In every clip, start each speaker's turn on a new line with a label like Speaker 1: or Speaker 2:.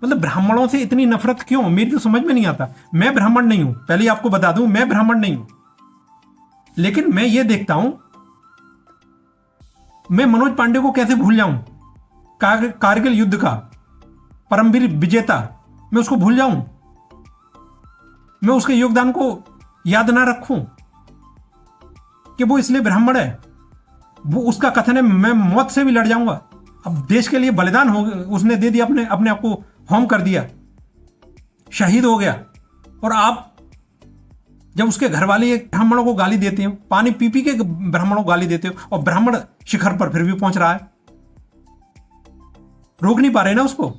Speaker 1: मतलब ब्राह्मणों से इतनी नफरत क्यों, मेरी तो समझ में नहीं आता। मैं ब्राह्मण नहीं हूं, पहले आपको बता दूं, मैं ब्राह्मण नहीं हूं, लेकिन मैं ये देखता हूं, मैं मनोज पांडे को कैसे भूल जाऊं, कारगिल युद्ध का परमवीर विजेता, मैं उसको भूल जाऊं, मैं उसके योगदान को याद ना रखूं कि वो इसलिए ब्राह्मण है, वो उसका कथन है मैं मौत से भी लड़ जाऊंगा। अब देश के लिए बलिदान हो उसने दे दिया, अपने अपने आप को होम कर दिया, शहीद हो गया, और आप जब उसके घर वाले ब्राह्मणों को गाली देते हो, पानी पी पी के ब्राह्मणों को गाली देते हो, और ब्राह्मण शिखर पर फिर भी पहुंच रहा है, रोक नहीं पा रहे ना उसको।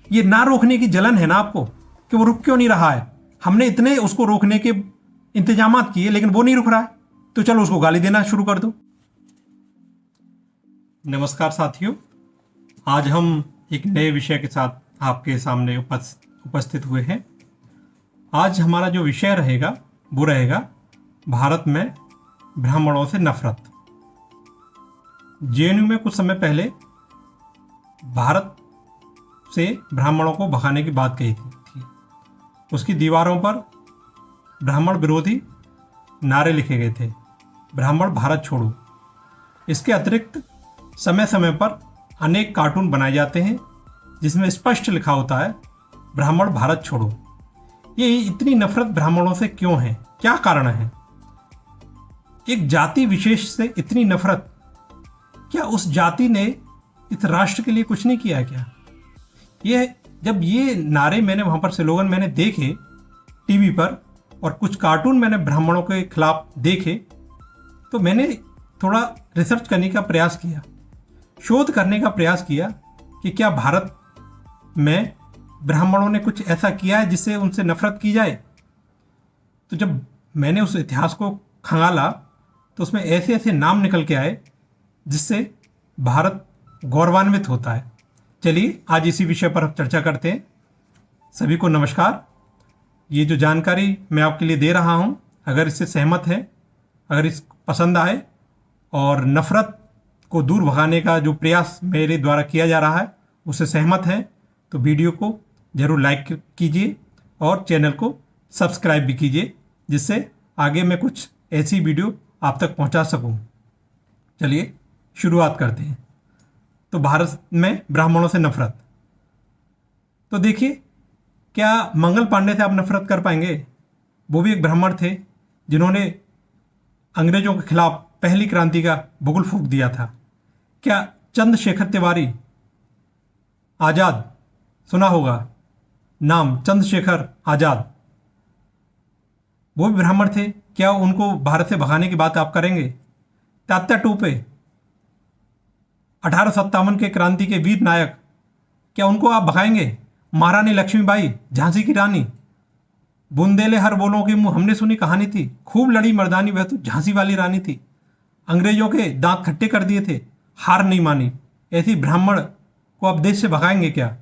Speaker 1: ये ना रोकने की जलन है ना आपको कि वो रुक क्यों नहीं रहा है। हमने इतने उसको रोकने के इंतजाम किए लेकिन वो नहीं रुक रहा है, तो चलो उसको गाली देना शुरू कर दो। नमस्कार साथियों, आज हम एक नए विषय के साथ आपके सामने उपस्थित हुए हैं। आज हमारा जो विषय रहेगा वो रहेगा भारत में ब्राह्मणों से नफरत। जेएनयू में कुछ समय पहले भारत से ब्राह्मणों को भगाने की बात कही थी। उसकी दीवारों पर ब्राह्मण विरोधी नारे लिखे गए थे, ब्राह्मण भारत छोड़ो। इसके अतिरिक्त समय समय पर अनेक कार्टून बनाए जाते हैं जिसमें स्पष्ट लिखा होता है ब्राह्मण भारत छोड़ो। ये इतनी नफरत ब्राह्मणों से क्यों है, क्या कारण है? एक जाति विशेष से इतनी नफरत, क्या उस जाति ने इस राष्ट्र के लिए कुछ नहीं किया क्या? ये जब ये नारे मैंने वहां पर स्लोगन मैंने देखे टीवी पर, और कुछ कार्टून मैंने ब्राह्मणों के खिलाफ देखे, तो मैंने थोड़ा रिसर्च करने का प्रयास किया, शोध करने का प्रयास किया कि क्या भारत में ब्राह्मणों ने कुछ ऐसा किया है जिससे उनसे नफरत की जाए। तो जब मैंने उस इतिहास को खंगाला तो उसमें ऐसे ऐसे नाम निकल के आए जिससे भारत गौरवान्वित होता है। चलिए आज इसी विषय पर हम चर्चा करते हैं। सभी को नमस्कार। ये जो जानकारी मैं आपके लिए दे रहा हूँ, अगर इससे सहमत है, अगर इस पसंद आए और नफरत को दूर भगाने का जो प्रयास मेरे द्वारा किया जा रहा है उससे सहमत है, तो वीडियो को जरूर लाइक कीजिए और चैनल को सब्सक्राइब भी कीजिए, जिससे आगे मैं कुछ ऐसी वीडियो आप तक पहुंचा सकूं। चलिए शुरुआत करते हैं। तो भारत में ब्राह्मणों से नफरत, तो देखिए, क्या मंगल पांडे से आप नफरत कर पाएंगे? वो भी एक ब्राह्मण थे जिन्होंने अंग्रेजों के खिलाफ पहली क्रांति का बुगुल फूंक दिया था। क्या चंद्रशेखर तिवारी आजाद, सुना होगा नाम, चंद्रशेखर आजाद, वो भी ब्राह्मण थे, क्या उनको भारत से भगाने की बात आप करेंगे? तात्या टोपे 1857 के क्रांति के वीर नायक, क्या उनको आप भगाएंगे? महारानी लक्ष्मीबाई, झांसी की रानी, बुंदेले हर बोलों के मुंह, हमने सुनी कहानी थी, खूब लड़ी मर्दानी, वह तो झांसी वाली रानी थी, अंग्रेजों के दांत खट्टे कर दिए थे, हार नहीं मानी। ऐसी ब्राह्मण को आप देश से भगाएंगे क्या?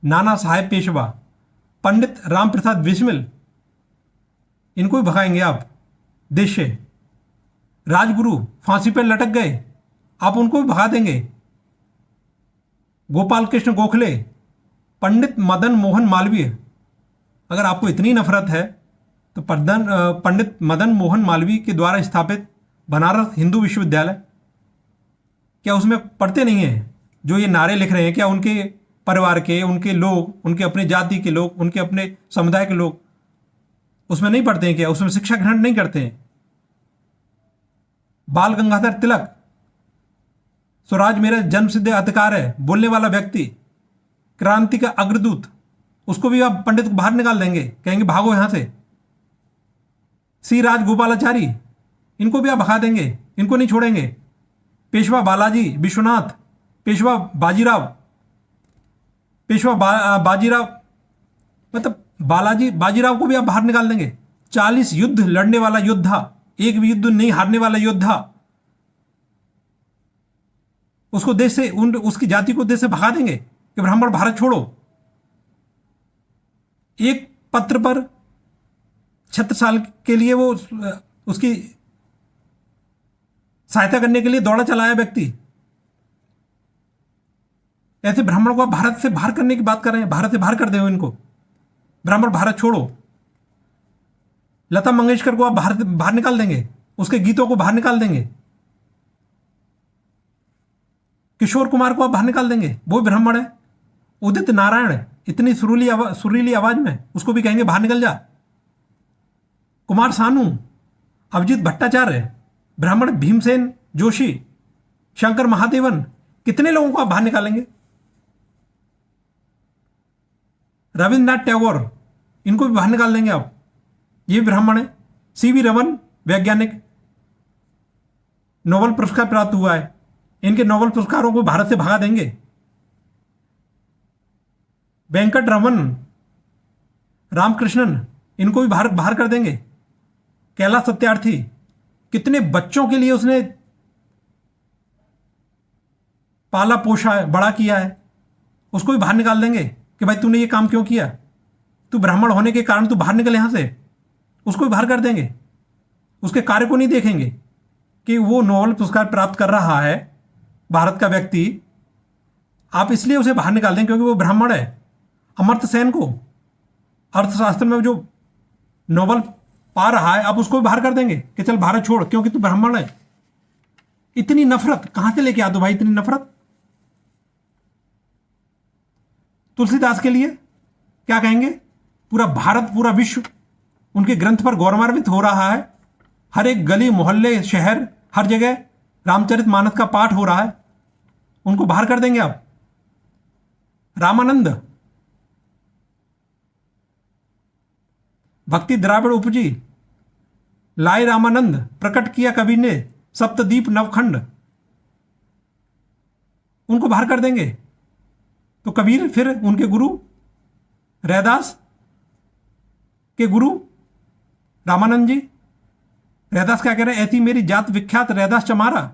Speaker 1: नाना साहेब पेशवा, पंडित राम प्रसाद बिस्मिल, इनको भी भगाएंगे आप देश से? राजगुरु फांसी पर लटक गए, आप उनको भी भगा देंगे? गोपाल कृष्ण गोखले, पंडित मदन मोहन मालवीय, अगर आपको इतनी नफरत है तो पंडित मदन मोहन मालवीय के द्वारा स्थापित बनारस हिंदू विश्वविद्यालय, क्या उसमें पढ़ते नहीं हैं जो ये नारे लिख रहे हैं? क्या उनके परिवार के, उनके लोग, उनके अपने जाति के लोग, उनके अपने समुदाय के लोग उसमें नहीं पढ़ते हैं क्या? उसमें शिक्षा ग्रहण नहीं करते हैं? बाल गंगाधर तिलक, स्वराज मेरा जन्मसिद्ध अधिकार है बोलने वाला व्यक्ति, क्रांति का अग्रदूत, उसको भी आप पंडित को बाहर निकाल देंगे, कहेंगे भागो यहां से? सी राजगोपालाचारी, इनको भी आप भगा देंगे, इनको नहीं छोड़ेंगे? पेशवा बालाजी विश्वनाथ, पेशवा बाजीराव, बाजीराव, मतलब बालाजी बाजीराव को भी आप बाहर निकाल देंगे? 40 युद्ध लड़ने वाला योद्धा, एक भी युद्ध नहीं हारने वाला योद्धा, उसको देश से, उसकी जाति को देश से भगा देंगे कि ब्राह्मण भारत छोड़ो? एक पत्र पर 76 साल के लिए वो उसकी सहायता करने के लिए दौड़ा चलाया व्यक्ति, ऐसे ब्राह्मणों को आप भारत से बाहर करने की बात कर रहे हैं। भारत से बाहर कर दो इनको, ब्राह्मण भारत छोड़ो। लता मंगेशकर को आप बाहर निकाल देंगे, उसके गीतों को बाहर निकाल देंगे। किशोर कुमार को आप बाहर निकाल देंगे, वो ब्राह्मण है। उदित नारायण इतनी सुरीली आवाज में, उसको भी कहेंगे बाहर निकल जा। कुमार सानू, अभिजीत भट्टाचार्य, ब्राह्मण भीमसेन जोशी, शंकर महादेवन, कितने लोगों को आप बाहर निकालेंगे। रविन्द्रनाथ टैगोर, इनको भी बाहर निकाल देंगे आप, ये भी ब्राह्मण है। सीवी रमन वैज्ञानिक, नोबेल पुरस्कार प्राप्त हुआ है, इनके नोबेल पुरस्कारों को भारत से भगा देंगे। वेंकट रमन, रामकृष्णन, इनको भी बाहर कर देंगे। कैलाश सत्यार्थी, कितने बच्चों के लिए उसने पाला पोषा है, बड़ा किया है, उसको भी बाहर निकाल देंगे कि भाई तूने ये काम क्यों किया, तू ब्राह्मण होने के कारण तू बाहर निकल यहां से, उसको भी बाहर कर देंगे। उसके कार्य को नहीं देखेंगे कि वो नोबेल पुरस्कार प्राप्त कर रहा है भारत का व्यक्ति, आप इसलिए उसे बाहर निकाल दें क्योंकि वो ब्राह्मण है। अमर्त्य सेन को अर्थशास्त्र में जो नोबेल पा रहा है, आप उसको भी बाहर कर देंगे कि चल भारत छोड़, क्योंकि तू ब्राह्मण है। इतनी नफरत कहां से लेके आ दो भाई, इतनी नफरत। तुलसीदास के लिए क्या कहेंगे, पूरा भारत, पूरा विश्व उनके ग्रंथ पर गौरवान्वित हो रहा है। हर एक गली मोहल्ले शहर हर जगह रामचरितमानस का पाठ हो रहा है, उनको बाहर कर देंगे आप। रामानंद, भक्ति द्राविड़ उपजी, लाए रामानंद, प्रकट किया कवि ने सप्तदीप नवखंड, उनको बाहर कर देंगे। तो कबीर फिर उनके गुरु, रैदास के गुरु रामानंद जी, रैदास क्या कह रहे हैं, ऐसी मेरी जात विख्यात रैदास चमारा,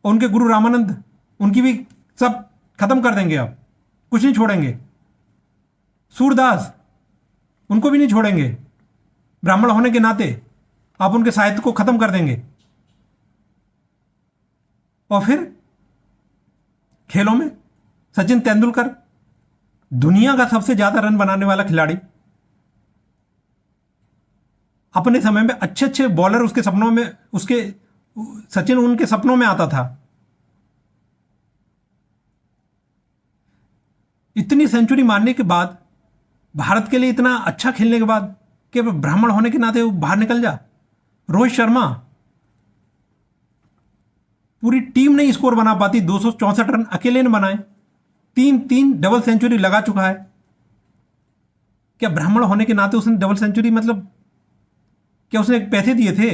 Speaker 1: उनके गुरु रामानंद, उनकी भी सब खत्म कर देंगे आप, कुछ नहीं छोड़ेंगे। सूरदास, उनको भी नहीं छोड़ेंगे, ब्राह्मण होने के नाते आप उनके साहित्य को खत्म कर देंगे। और फिर खेलों में सचिन तेंदुलकर, दुनिया का सबसे ज्यादा रन बनाने वाला खिलाड़ी, अपने समय में अच्छे अच्छे बॉलर उसके सपनों में, उसके सचिन उनके सपनों में आता था। इतनी सेंचुरी मारने के बाद, भारत के लिए इतना अच्छा खेलने के बाद, कि ब्राह्मण होने के नाते वो बाहर निकल जा। रोहित शर्मा, पूरी टीम नहीं स्कोर बना पाती, 264 रन अकेले ने बनाए, 3 डबल सेंचुरी लगा चुका है। क्या ब्राह्मण होने के नाते उसने डबल सेंचुरी, मतलब क्या उसने पैसे दिए थे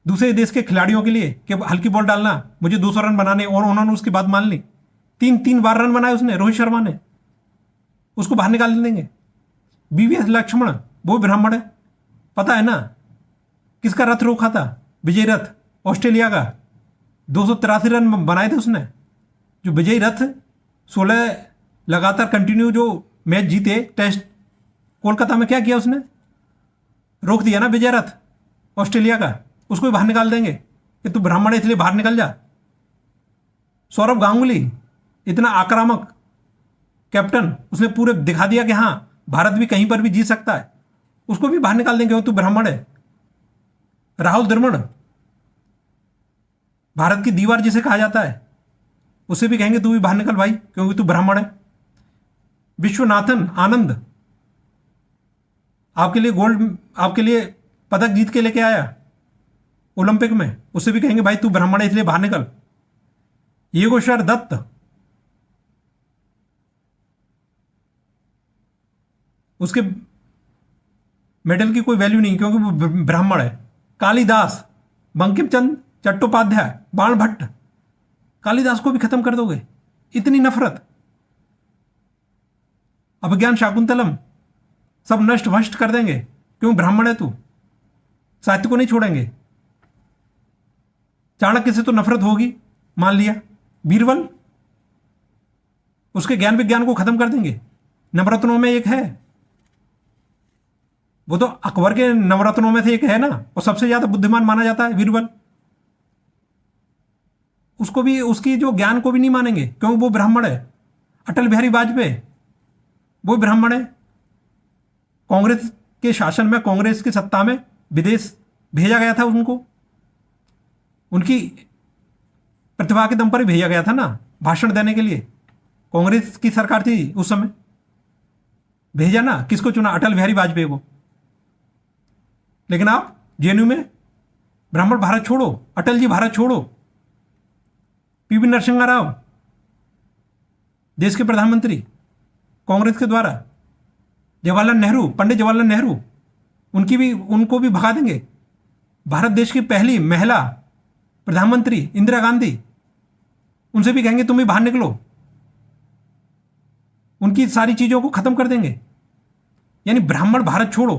Speaker 1: दूसरे देश के खिलाड़ियों के लिए कि हल्की बॉल डालना, मुझे 200 रन बनाने, और उन्होंने उसकी बात मान ली। 3 बार रन बनाए उसने, रोहित शर्मा ने, उसको बाहर निकाल देंगे। बीवीएस लक्ष्मण, वो ब्राह्मण है, पता है ना किसका रथ रोका था, विजय रथ, ऑस्ट्रेलिया का, 283 रन बनाए थे उसने। जो विजय रथ 16 लगातार कंटिन्यू जो मैच जीते टेस्ट, कोलकाता में क्या किया उसने, रोक दिया ना विजय रथ ऑस्ट्रेलिया का, उसको भी बाहर निकाल देंगे कि तू ब्राह्मण है इसलिए बाहर निकल जा। सौरव गांगुली, इतना आक्रामक कैप्टन, उसने पूरे दिखा दिया कि हाँ भारत भी कहीं पर भी जीत सकता है, उसको भी बाहर निकाल देंगे, तू ब्राह्मण है। राहुल द्रविड़, भारत की दीवार जिसे कहा जाता है, उसे भी कहेंगे तू भी बाहर निकल भाई, क्योंकि तू ब्राह्मण है। विश्वनाथन आनंद, आपके लिए गोल्ड, आपके लिए पदक जीत के लेके आया ओलंपिक में, उसे भी कहेंगे भाई तू ब्राह्मण है इसलिए बाहर निकल। योगेश्वर दत्त, उसके मेडल की कोई वैल्यू नहीं क्योंकि वो ब्राह्मण है। कालिदास, बंकिम चंद्र चट्टोपाध्याय, बाण भट्ट, कालिदास को भी खत्म कर दोगे, इतनी नफरत। अभिज्ञान शाकुंतलम, सब नष्ट भ्रष्ट कर देंगे क्यों ब्राह्मण है तू, साहित्य को नहीं छोड़ेंगे। चाणक्य से तो नफरत होगी, मान लिया। बीरबल, उसके ज्ञान विज्ञान को खत्म कर देंगे। नवरत्नों में एक है, वो तो अकबर के नवरत्नों में से एक है ना, और सबसे ज्यादा बुद्धिमान माना जाता है बीरबल। उसको भी, उसकी जो ज्ञान को भी नहीं मानेंगे, क्योंकि वो ब्राह्मण है। अटल बिहारी वाजपेयी वो ब्राह्मण है। कांग्रेस के शासन में, कांग्रेस की सत्ता में विदेश भेजा गया था उनको, उनकी प्रतिभा के दम पर ही भेजा गया था ना भाषण देने के लिए। कांग्रेस की सरकार थी उस समय, भेजा ना। किसको चुना? अटल बिहारी वाजपेयी को। लेकिन आप जेएनयू में ब्राह्मण भारत छोड़ो, अटल जी भारत छोड़ो, पीवी नरसिम्हा राव देश के प्रधानमंत्री कांग्रेस के द्वारा, जवाहरलाल नेहरू, पंडित जवाहरलाल नेहरू, उनको भी भगा देंगे। भारत देश की पहली महिला प्रधानमंत्री इंदिरा गांधी, उनसे भी कहेंगे तुम भी बाहर निकलो, उनकी सारी चीजों को खत्म कर देंगे। यानी ब्राह्मण भारत छोड़ो,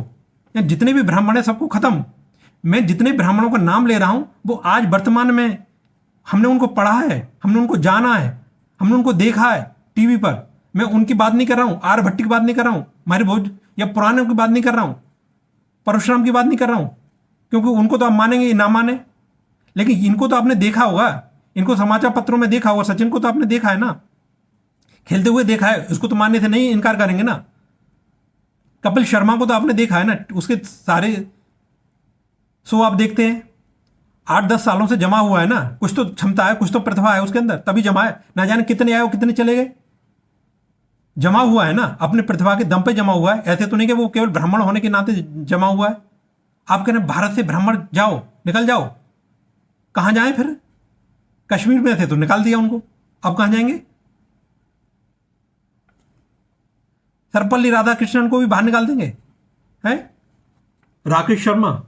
Speaker 1: यानी जितने भी ब्राह्मण है सबको खत्म। मैं जितने ब्राह्मणों का नाम ले रहा हूं वो आज वर्तमान में हमने उनको पढ़ा है, हमने उनको जाना है, हमने उनको देखा है टीवी पर। मैं उनकी बात नहीं कर रहा हूं, आर्यभट्ट की बात नहीं कर रहा हूं, हमारे भोज या पुराणों की बात नहीं कर रहा हूं, परशुराम की बात नहीं कर रहा हूं, क्योंकि उनको तो आप मानेंगे ना माने, लेकिन इनको तो आपने देखा होगा, इनको समाचार पत्रों में देखा होगा। सचिन को तो आपने देखा है ना, खेलते हुए देखा है, उसको तो मानने से नहीं इनकार करेंगे ना। कपिल शर्मा को तो आपने देखा है ना, उसके सारे शो आप देखते हैं, 8-10 सालों से जमा हुआ है ना। कुछ तो क्षमता है, कुछ तो प्रतिभा है उसके अंदर, तभी जमा है। ना जाने कितने आए और कितने चले गए, जमा हुआ है ना, अपने प्रतिभा के दम पे जमा हुआ है। ऐसे तो नहीं कि वो केवल ब्राह्मण होने के नाते जमा हुआ है। आप कह रहे हैं भारत से ब्राह्मण जाओ, निकल जाओ, कहां जाएं फिर? कश्मीर में थे तो निकाल दिया उनको, अब कहां जाएंगे? सर्वपल्ली राधाकृष्णन को भी बाहर निकाल देंगे, हैं? राकेश शर्मा,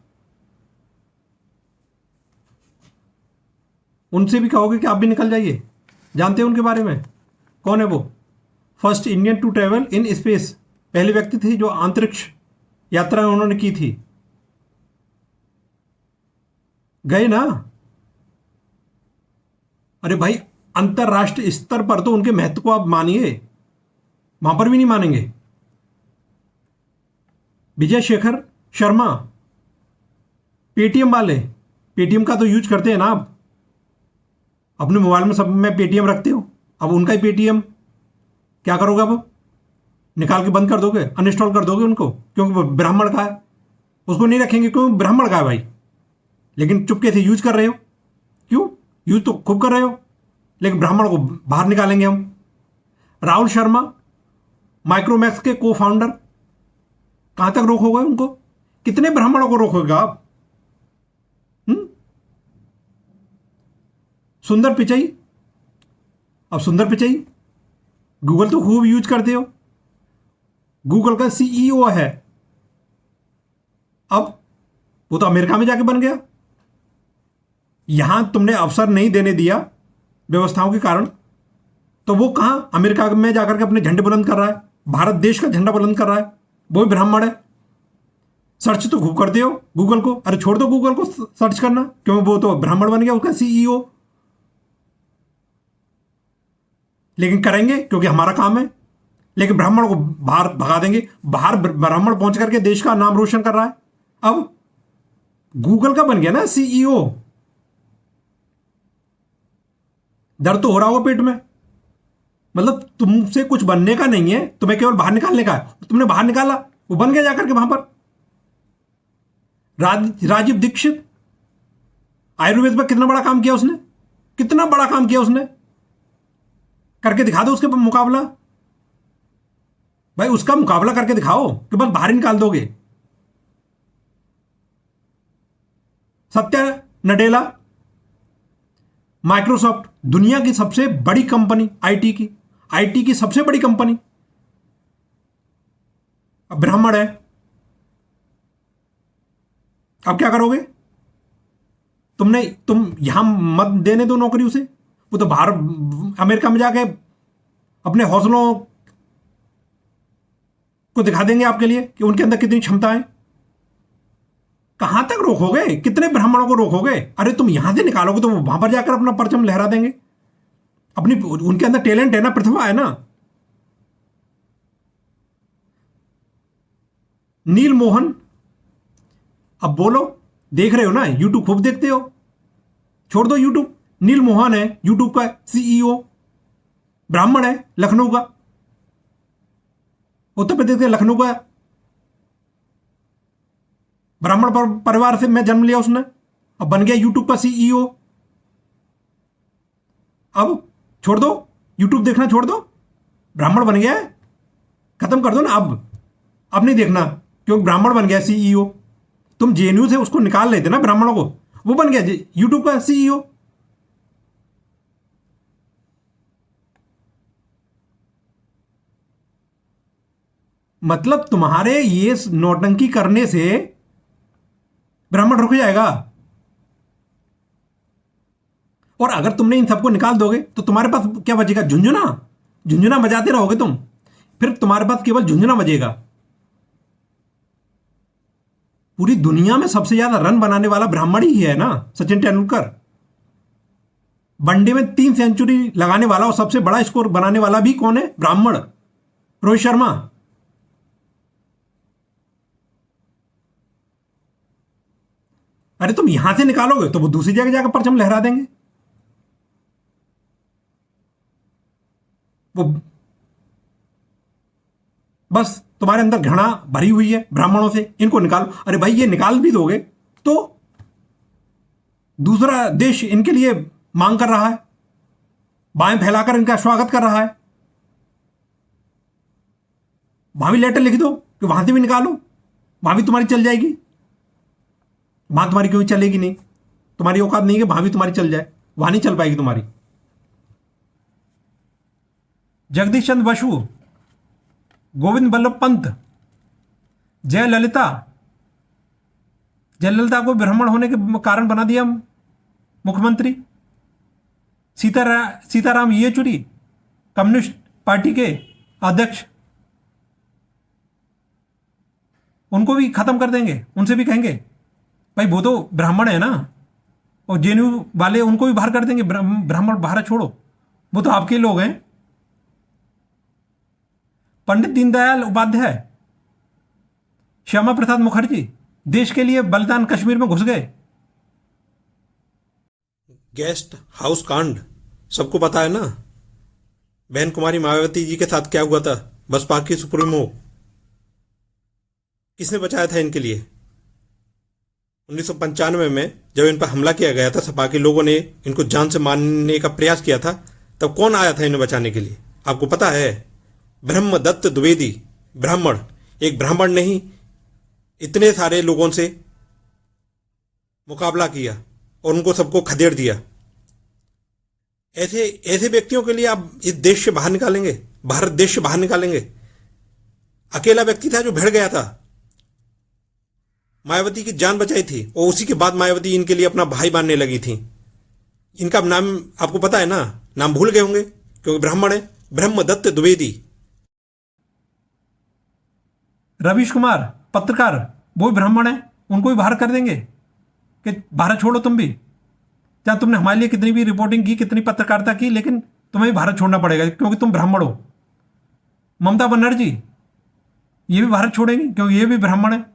Speaker 1: उनसे भी कहोगे कि आप भी निकल जाइए। जानते हैं उनके बारे में? कौन है वो? First Indian to travel in space, पहले व्यक्ति थे जो अंतरिक्ष यात्रा उन्होंने की थी। गए ना। अरे भाई, अंतरराष्ट्रीय स्तर पर तो उनके महत्व को आप मानिए, वहां पर भी नहीं मानेंगे। विजय शेखर शर्मा, पेटीएम वाले, पेटीएम का तो यूज करते हैं ना आप, अपने मोबाइल में सब में पेटीएम रखते हो। अब उनका ही पेटीएम क्या करोगे? अब निकाल के बंद कर दोगे, अनइंस्टॉल कर दोगे उनको, क्योंकि वो ब्राह्मण का है। उसको नहीं रखेंगे क्योंकि ब्राह्मण का है भाई, लेकिन चुपके से यूज कर रहे हो। क्यों? यूज तो खूब कर रहे हो, लेकिन ब्राह्मण को बाहर निकालेंगे हम। राहुल शर्मा, माइक्रोमैक्स के को फाउंडर, कहां तक रोकोगे उनको? कितने ब्राह्मणों को रोकोगे आप? सुंदर पिचाई, अब सुंदर पिचाई गूगल तो खूब यूज करते हो, गूगल का सीईओ है, अब वो तो अमेरिका में जाके बन गया। यहां तुमने अवसर नहीं देने दिया व्यवस्थाओं के कारण, तो वो कहां अमेरिका में जाकर के अपने झंडे बुलंद कर रहा है, भारत देश का झंडा बुलंद कर रहा है। वो भी ब्राह्मण है। सर्च तो खूब करते हो गूगल को, अरे छोड़ दो गूगल को सर्च करना, क्योंकि वो तो ब्राह्मण बन गया उसका सीईओ। लेकिन करेंगे क्योंकि हमारा काम है, लेकिन ब्राह्मण को बाहर भगा देंगे। बाहर ब्राह्मण पहुंच करके देश का नाम रोशन कर रहा है। अब गूगल का बन गया ना सीईओ। दर्द तो हो रहा होगा पेट में, मतलब तुमसे कुछ बनने का नहीं है, तुम्हें केवल बाहर निकालने का है। तुमने बाहर निकाला, वो बन गया जाकर के वहां पर। राजीव दीक्षित, आयुर्वेद में कितना बड़ा काम किया उसने, कितना बड़ा काम किया उसने, करके दिखा दो उसके मुकाबला। भाई उसका मुकाबला करके दिखाओ कि बस बाहर निकाल दोगे। सत्या नडेला, माइक्रोसॉफ्ट, दुनिया की सबसे बड़ी कंपनी, आईटी की सबसे बड़ी कंपनी, अब ब्राह्मण है। अब क्या करोगे? तुम यहां मत देने दो नौकरी उसे, वो तो बाहर अमेरिका में जाके अपने हौसलों को दिखा देंगे आपके लिए कि उनके अंदर कितनी क्षमता है। कहां तक रोकोगे? कितने ब्राह्मणों को रोकोगे? अरे तुम यहां से निकालोगे तो वो वहां पर जाकर अपना परचम लहरा देंगे। अपनी, उनके अंदर टैलेंट है ना, प्रतिभा है ना। नील मोहन, अब बोलो, देख रहे हो ना, यूट्यूब खूब देखते हो, छोड़ दो यूट्यूब। नील मोहन है यूट्यूब का सीईओ, ब्राह्मण है, लखनऊ का, उत्तर प्रदेश के लखनऊ का ब्राह्मण परिवार से मैं जन्म लिया उसने, अब बन गया यूट्यूब का सीईओ। अब छोड़ दो, यूट्यूब देखना छोड़ दो, ब्राह्मण बन गया है, खत्म कर दो ना। अब नहीं देखना, क्योंकि ब्राह्मण बन गया सीईओ। तुम जेएनयू से उसको निकाल लेते ना ब्राह्मणों को, वो बन गया यूट्यूब का सीईओ। मतलब तुम्हारे ये नौटंकी करने से ब्राह्मण रुक जाएगा, और अगर तुमने इन सबको निकाल दोगे तो तुम्हारे पास क्या बचेगा? झुंझुना। झुंझुना बजाते रहोगे तुम, फिर तुम्हारे पास केवल झुंझुना बजेगा। पूरी दुनिया में सबसे ज्यादा रन बनाने वाला ब्राह्मण ही है ना, सचिन तेंदुलकर। वनडे में 3 सेंचुरी लगाने वाला और सबसे बड़ा स्कोर बनाने वाला भी कौन है? ब्राह्मण, रोहित शर्मा। अरे तुम यहां से निकालोगे तो वो दूसरी जगह जाकर परचम लहरा देंगे। वो बस तुम्हारे अंदर घृणा भरी हुई है ब्राह्मणों से, इनको निकालो। अरे भाई ये निकाल भी दोगे तो दूसरा देश इनके लिए मांग कर रहा है, बाएं फैलाकर इनका स्वागत कर रहा है। वहां भी लेटर लिख दो कि वहां से भी निकालो, वहां भी तुम्हारी चल जाएगी। वहां तुम्हारी क्यों चलेगी नहीं? तुम्हारी औकात नहीं है वहां भी तुम्हारी चल जाए, वहां नहीं चल पाएगी तुम्हारी। जगदीश चंद्र बसु, गोविंद बल्लभ पंत, जयललिता। जयललिता को ब्राह्मण होने के कारण बना दिया मुख्यमंत्री। सीताराम येचुरी, कम्युनिस्ट पार्टी के अध्यक्ष, उनको भी खत्म कर देंगे। उनसे भी कहेंगे भाई वो तो ब्राह्मण है ना, और जेएनयू वाले उनको भी बाहर कर देंगे, ब्राह्मण बाहर छोड़ो, वो तो आपके लोग हैं। पंडित दीनदयाल उपाध्याय, श्यामा प्रसाद मुखर्जी देश के लिए बलिदान, कश्मीर में घुस गए।
Speaker 2: गेस्ट हाउस कांड सबको पता है ना, बहन कुमारी मायावती जी के साथ क्या हुआ था, बसपा की सुप्रीमो। किसने बचाया था इनके लिए? 1995 में जब इन पर हमला किया गया था, सपा के लोगों ने इनको जान से मारने का प्रयास किया था, तब कौन आया था इन्हें बचाने के लिए? आपको पता है? ब्रह्मदत्त द्विवेदी, ब्राह्मण। एक ब्राह्मण नहीं, इतने सारे लोगों से मुकाबला किया और उनको सबको खदेड़ दिया। ऐसे ऐसे व्यक्तियों के लिए आप इस देश से बाहर निकालेंगे, भारत देश से बाहर निकालेंगे? अकेला व्यक्ति था जो भिड़ गया था, मायावती की जान बचाई थी, और उसी के बाद मायावती इनके लिए अपना भाई मानने लगी थी। इनका नाम आपको पता है ना? नाम भूल गए होंगे क्योंकि ब्राह्मण है। ब्रह्मदत्त द्विवेदी।
Speaker 1: रवीश कुमार पत्रकार, वो भी ब्राह्मण है, उनको भी बाहर कर देंगे कि भारत छोड़ो तुम भी। चाहे तुमने हमारे लिए कितनी भी रिपोर्टिंग की, कितनी पत्रकारिता की, लेकिन तुम्हें भी भारत छोड़ना पड़ेगा क्योंकि तुम ब्राह्मण हो। ममता बनर्जी, ये भी भारत छोड़ेंगी क्योंकि ये भी ब्राह्मण है।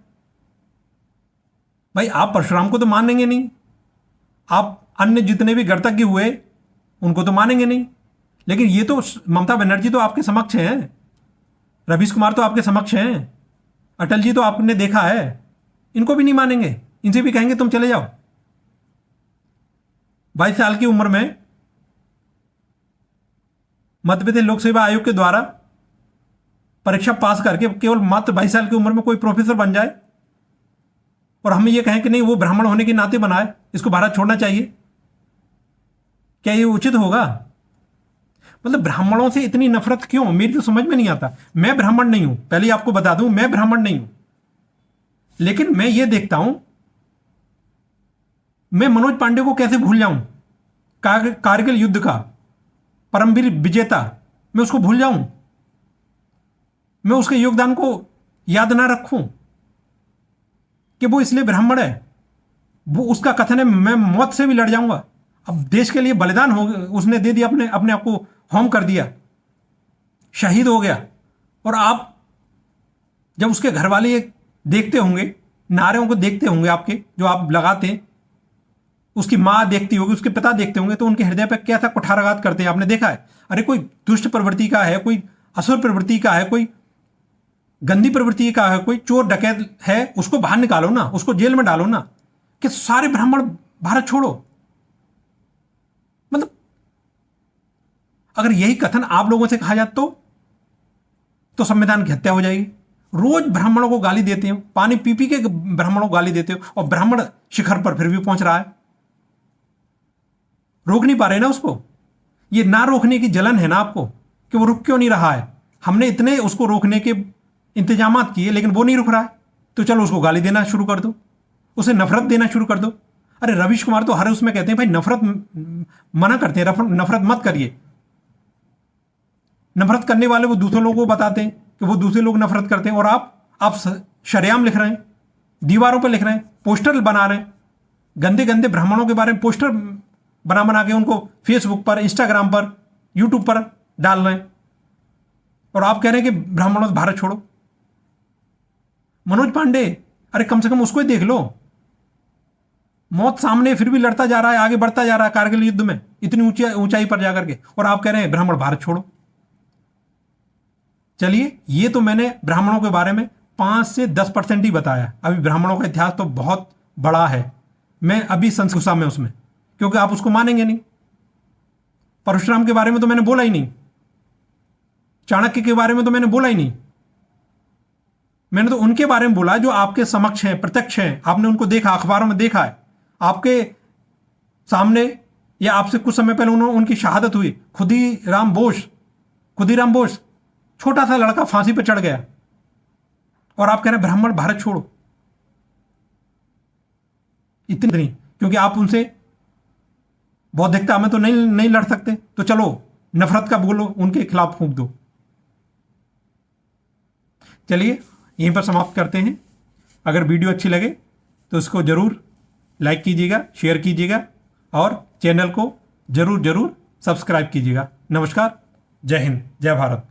Speaker 1: भाई आप परशुराम को तो मानेंगे नहीं, आप अन्य जितने भी गणतज्ञ हुए उनको तो मानेंगे नहीं, लेकिन ये तो ममता बनर्जी तो आपके समक्ष हैं, रवीश कुमार तो आपके समक्ष हैं, अटल जी तो आपने देखा है, इनको भी नहीं मानेंगे। इनसे भी कहेंगे तुम चले जाओ। 22 साल की उम्र में मध्य प्रदेश लोक सेवा आयोग के द्वारा परीक्षा पास करके केवल मात्र 22 साल की उम्र में कोई प्रोफेसर बन जाए और हम ये कहें कि नहीं वो ब्राह्मण होने के नाते बनाए, इसको भारत छोड़ना चाहिए, क्या ये उचित होगा? मतलब ब्राह्मणों से इतनी नफरत क्यों, मेरी तो समझ में नहीं आता। मैं ब्राह्मण नहीं हूं, पहले आपको बता दूं, मैं ब्राह्मण नहीं हूं, लेकिन मैं ये देखता हूं, मैं मनोज पांडे को कैसे भूल जाऊं, कारगिल युद्ध का परमवीर विजेता, मैं उसको भूल जाऊं, मैं उसके योगदान को याद ना रखूं कि वो इसलिए ब्राह्मण है, वो उसका कथन है मैं मौत से भी लड़ जाऊंगा। अब देश के लिए बलिदान हो उसने दे दिया, अपने आप को होम कर दिया, शहीद हो गया, और आप जब उसके घर वाले देखते होंगे, नारों को देखते होंगे आपके जो आप लगाते हैं, उसकी माँ देखती होगी, उसके पिता देखते होंगे, तो उनके हृदय पर क्या था, कुठाराघात करते हैं। आपने देखा है, अरे कोई दुष्ट प्रवृत्ति का है, कोई असुर प्रवृत्ति का है, कोई गंदी प्रवृत्ति का है, कोई चोर डकैत है, उसको बाहर निकालो ना, उसको जेल में डालो ना, कि सारे ब्राह्मण भारत छोड़ो। मतलब अगर यही कथन आप लोगों से कहा जाता तो संविधान की हत्या हो जाएगी। रोज ब्राह्मणों को गाली देते हो, पानी पी पी के ब्राह्मणों को गाली देते हो, और ब्राह्मण शिखर पर फिर भी पहुंच रहा है। रोक नहीं पा रहे ना उसको। ये ना रोकने की जलन है ना आपको, कि वो रुक क्यों नहीं रहा है। हमने इतने उसको रोकने के इंतजाम किए, लेकिन वो नहीं रुक रहा है। तो चलो उसको गाली देना शुरू कर दो, उसे नफरत देना शुरू कर दो। अरे रवीश कुमार तो हर उसमें कहते हैं भाई नफरत मना करते हैं, नफरत मत करिए। नफरत करने वाले वो दूसरे लोगों को बताते हैं कि वो दूसरे लोग नफरत करते हैं, और आप शरेआम लिख रहे हैं, दीवारों पर लिख रहे हैं, पोस्टर बना रहे हैं, गंदे गंदे ब्राह्मणों के बारे में पोस्टर बना बना के उनको फेसबुक पर, इंस्टाग्राम पर, यूट्यूब पर डाल रहे हैं, और आप कह रहे हैं कि ब्राह्मणों से भारत छोड़ो। मनोज पांडे, अरे कम से कम उसको ही देख लो। मौत सामने, फिर भी लड़ता जा रहा है, आगे बढ़ता जा रहा है कारगिल युद्ध में इतनी ऊंचाई पर जाकर के, और आप कह रहे हैं ब्राह्मण भारत छोड़ो। चलिए, ये तो मैंने ब्राह्मणों के बारे में 5 से 10% ही बताया। अभी ब्राह्मणों का इतिहास तो बहुत बड़ा है, मैं अभी संस्कृता में उसमें, क्योंकि आप उसको मानेंगे नहीं। परशुराम के बारे में तो मैंने बोला ही नहीं, चाणक्य के बारे में तो मैंने बोला ही नहीं। मैंने तो उनके बारे में बोला जो आपके समक्ष हैं, प्रत्यक्ष हैं, आपने उनको देखा, अखबारों में देखा है, आपके सामने, या आपसे कुछ समय पहले उनकी शहादत हुई। खुदीराम बोस, छोटा सा लड़का फांसी पर चढ़ गया, और आप कह रहे हैं ब्राह्मण भारत छोड़ो। इतनी, क्योंकि आप उनसे बौद्धिकता में तो नहीं लड़ सकते, तो चलो नफरत का बोलो, उनके खिलाफ फूंक दो। चलिए यहीं पर समाप्त करते हैं। अगर वीडियो अच्छी लगे तो इसको जरूर लाइक कीजिएगा, शेयर कीजिएगा, और चैनल को जरूर सब्सक्राइब कीजिएगा। नमस्कार, जय हिंद, जय भारत।